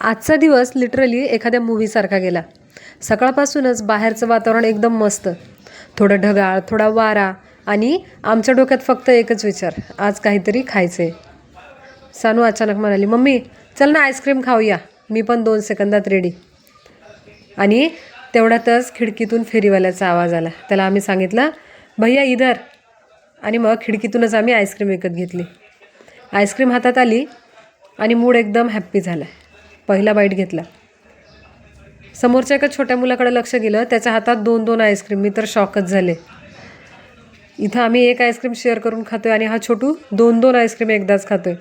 आजचा दिवस लिटरली एखाद्या मूवीसारखा गेला. सकाळपासूनच बाहेरचं वातावरण एकदम मस्त, थोडं ढगाळ, थोडा वारा आणि आमच्या डोक्यात फक्त एकच विचार, आज काहीतरी खायचं आहे. सानू अचानक म्हणाली, मम्मी चल ना आईस्क्रीम खाऊया. मी पण 2 सेकंदात रेडी. आणि तेवढ्यातच खिडकीतून फेरीवाल्याचा आवाज आला. त्याला आम्ही सांगितलं, भैया इधर. आणि मग खिडकीतूनच आम्ही आईस्क्रीम विकत घेतली. आईस्क्रीम हातात आली आणि मूड एकदम हॅप्पी झाला. पहिला बाईट घेतला. समोरच्या एका छोट्या मुलाकडे लक्ष गेलं. त्याच्या हातात 2-2 आईस्क्रीम. मी तर शॉकच झाले. इथं आम्ही एक आईस्क्रीम शेअर करून खातोय आणि हा छोटू 2-2 आईस्क्रीम एकदाच खातोय.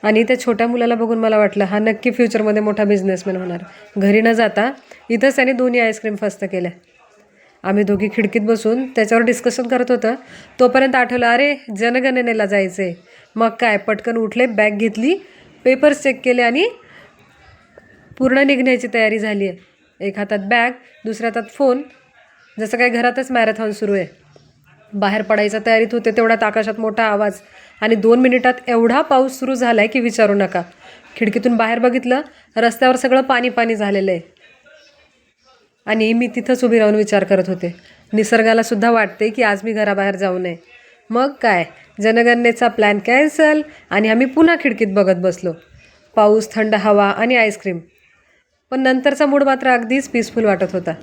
आणि त्या छोट्या मुलाला बघून मला वाटलं, हा नक्की फ्युचरमध्ये मोठा बिझनेसमॅन होणार. घरी न जाता इथंच त्याने 2 आईस्क्रीम फस्त केल्या. आम्ही दोघी खिडकीत बसून त्याच्यावर डिस्कशन करत होतं. तोपर्यंत आठवलं, अरे जनगणनेला जायचं आहे. मग काय, पटकन उठले, बॅग घेतली, पेपर्स चेक केले आणि पूर्ण निघण्याची तयारी झाली आहे. एक हातात बॅग, दुसऱ्या हातात फोन, जसं काय घरातच मॅरेथॉन सुरू आहे. बाहेर पडायच्या तयारीत होते तेवढ्यात आकाशात मोठा आवाज आणि 2 मिनिटात एवढा पाऊस सुरू झाला आहे की विचारू नका. खिडकीतून बाहेर बघितलं, रस्त्यावर सगळं पाणी पाणी झालेलं आहे. आणि मी तिथंच उभी राहून विचार करत होते, निसर्गाला सुद्धा वाटते की आज मी घराबाहेर जाऊ नये. मग काय, जनगणनेचा प्लॅन कॅन्सल आणि आम्ही पुन्हा खिडकीत बघत बसलो. पाऊस, थंड हवा आणि आईस्क्रीम. पण नंतरचा मूड मात्र अगदीच पीसफुल वाटत होता.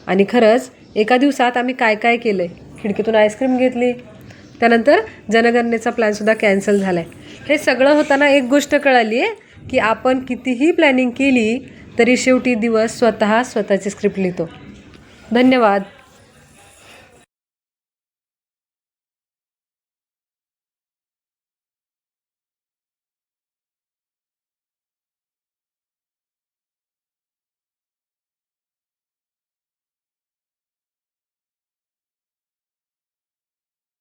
आणि खरंच एका दिवसात आम्ही काय काय केलं आहे. खिडकीतून आईस्क्रीम घेतली, त्यानंतर जनगणनेचा प्लॅनसुद्धा कॅन्सल झाला आहे. हे सगळं होताना एक गोष्ट कळाली आहे की आपण कितीही प्लॅनिंग केली तरी शेवटी दिवस स्वतःची स्क्रिप्ट लिहितो. धन्यवाद.